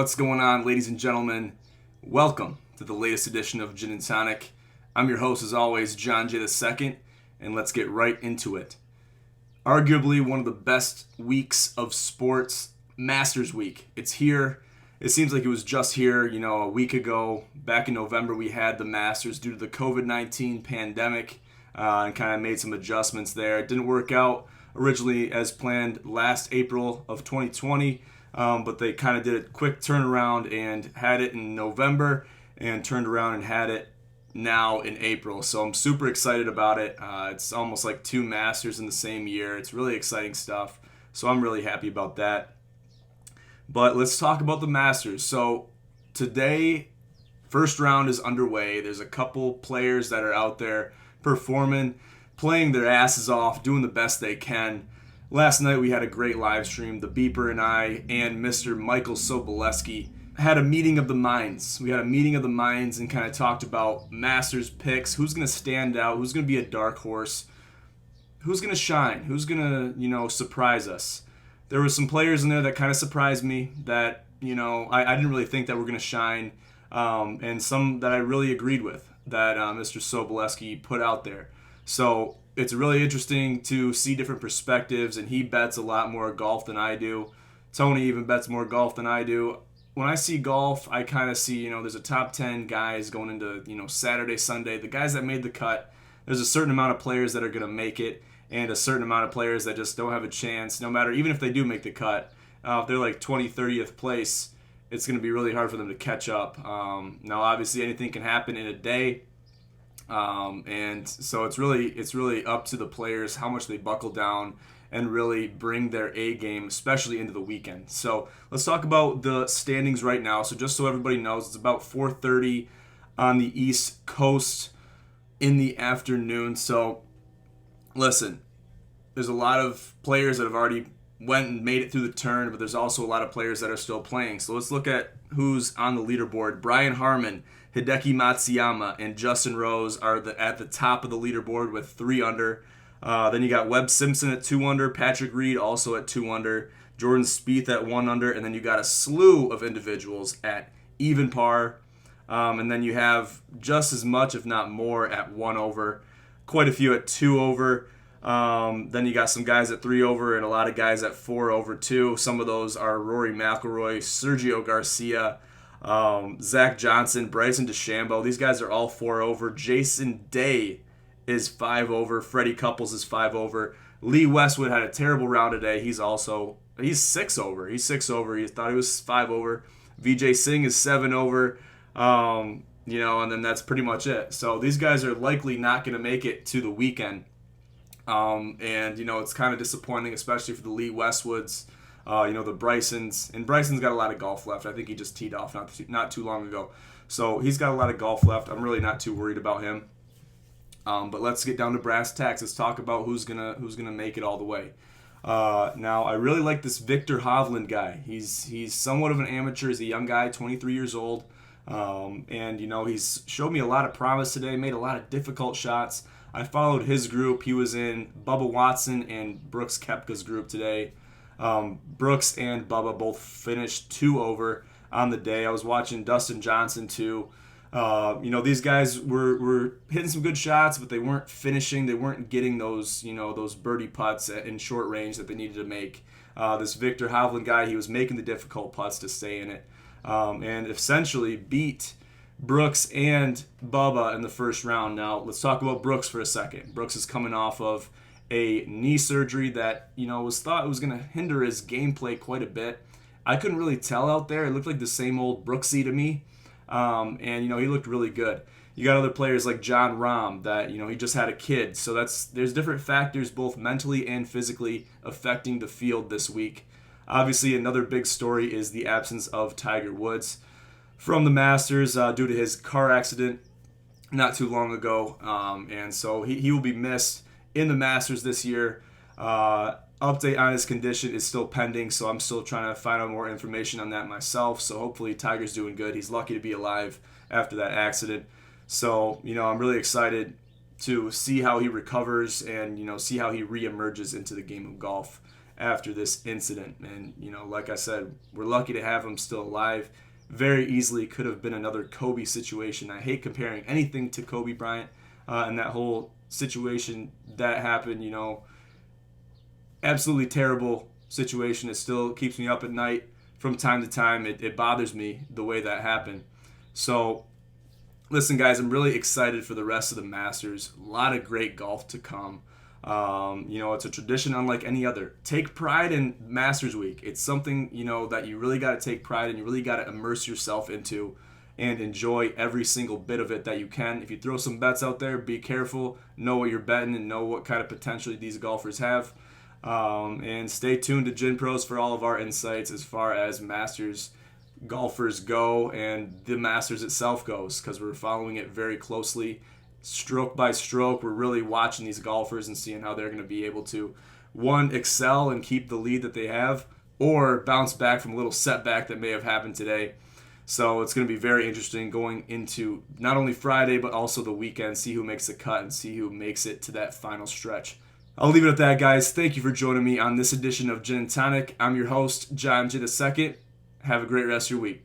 What's going on, ladies and gentlemen? Welcome to the latest edition of Gin and Tonic. I'm your host, as always, John J. II, and let's get right into it. Arguably one of the best weeks of sports, Masters Week. It's here. It seems like it was just here, a week ago. Back in November, we had the Masters due to the COVID-19 pandemic and kind of made some adjustments there. It didn't work out originally as planned last April of 2020. But they kind of did a quick turnaround and had it in November and turned around and had it now in April. So I'm super excited about it. It's almost like two Masters in the same year. It's really exciting stuff. So I'm really happy about that. But let's talk about the Masters. So today, first round is underway. There's a couple players that are out there performing, playing their asses off, doing the best they can. Last night we had a great live stream. The Beeper and I and Mr. Michael Soboleski had a meeting of the minds. We had a meeting of the minds and kind of talked about Masters picks, who's going to stand out, who's going to be a dark horse, who's going to shine, who's going to, surprise us. There were some players in there that kind of surprised me that, I didn't really think that were going to shine, and some that I really agreed with that Mr. Soboleski put out there. So it's really interesting to see different perspectives, and he bets a lot more golf than I do. Tony even bets more golf than I do. When I see golf, I kind of see, there's a top 10 guys going into, Saturday, Sunday. The guys that made the cut, there's a certain amount of players that are going to make it, and a certain amount of players that just don't have a chance, no matter, even if they do make the cut. If they're like 20th, 30th place, it's going to be really hard for them to catch up. Now, obviously, anything can happen in a day. And so it's really up to the players how much they buckle down and really bring their A game, especially into the weekend. So let's talk about the standings right now. So just so everybody knows, it's about 4:30 on the East Coast in the afternoon. So listen, there's a lot of players that have already went and made it through the turn, but there's also a lot of players that are still playing. So let's look at who's on the leaderboard. Brian Harman, Hideki Matsuyama, and Justin Rose are at the top of the leaderboard with 3 under. Then you got Webb Simpson at 2 under, Patrick Reed also at 2 under, Jordan Spieth at 1 under, and then you got a slew of individuals at even par. And then you have just as much, if not more, at 1 over, quite a few at 2 over. Then you got some guys at 3 over and a lot of guys at 4 over too. Some of those are Rory McIlroy, Sergio Garcia, Zach Johnson, Bryson DeChambeau. These guys are all 4 over. Jason Day is 5 over. Freddie Couples is 5 over. Lee Westwood had a terrible round today. He's 6 over. He's 6 over. He thought he was 5 over. Vijay Singh is 7 over. And then that's pretty much it. So these guys are likely not going to make it to the weekend. It's kind of disappointing, especially for the Lee Westwoods, the Brysons. And Bryson's got a lot of golf left. I think he just teed off not too long ago. So he's got a lot of golf left. I'm really not too worried about him. But let's get down to brass tacks. Let's talk about who's gonna make it all the way. Now, I really like this Viktor Hovland guy. He's somewhat of an amateur. He's a young guy, 23 years old. He's showed me a lot of promise today, made a lot of difficult shots. I followed his group. He was in Bubba Watson and Brooks Koepka's group today. Brooks and Bubba both finished 2 over on the day. I was watching Dustin Johnson too. These guys were hitting some good shots, but they weren't finishing. They weren't getting those birdie putts in short range that they needed to make. This Viktor Hovland guy, he was making the difficult putts to stay in it, and essentially beat Brooks and Bubba in the first round. Now, let's talk about Brooks for a second. Brooks is coming off of a knee surgery that, was thought it was going to hinder his gameplay quite a bit. I couldn't really tell out there. It looked like the same old Brooksy to me. He looked really good. You got other players like Jon Rahm that, he just had a kid. So there's different factors both mentally and physically affecting the field this week. Obviously, another big story is the absence of Tiger Woods from the Masters due to his car accident not too long ago. And so he will be missed in the Masters this year. Update on his condition is still pending, so I'm still trying to find out more information on that myself. So hopefully Tiger's doing good. He's lucky to be alive after that accident. So, I'm really excited to see how he recovers and, see how he reemerges into the game of golf. after this incident. And, like I said, we're lucky to have him still alive. Very easily could have been another Kobe situation. I hate comparing anything to Kobe Bryant and that whole situation that happened, absolutely terrible situation. It still keeps me up at night from time to time. It bothers me the way that happened. So, listen, guys, I'm really excited for the rest of the Masters. A lot of great golf to come. It's a tradition unlike any other. Take pride in Masters Week. It's something, that you really got to take pride in. You really got to immerse yourself into and enjoy every single bit of it that you can. If you throw some bets out there, be careful. Know what you're betting and know what kind of potential these golfers have. And stay tuned to Gin Pros for all of our insights as far as Masters golfers go and the Masters itself goes, because we're following it very closely. Stroke by stroke, we're really watching these golfers and seeing how they're going to be able to, one, excel and keep the lead that they have, or bounce back from a little setback that may have happened today. So it's going to be very interesting going into not only Friday, but also the weekend, see who makes the cut and see who makes it to that final stretch. I'll leave it at that, guys. Thank you for joining me on this edition of Gin and Tonic. I'm your host, John J. II. Have a great rest of your week.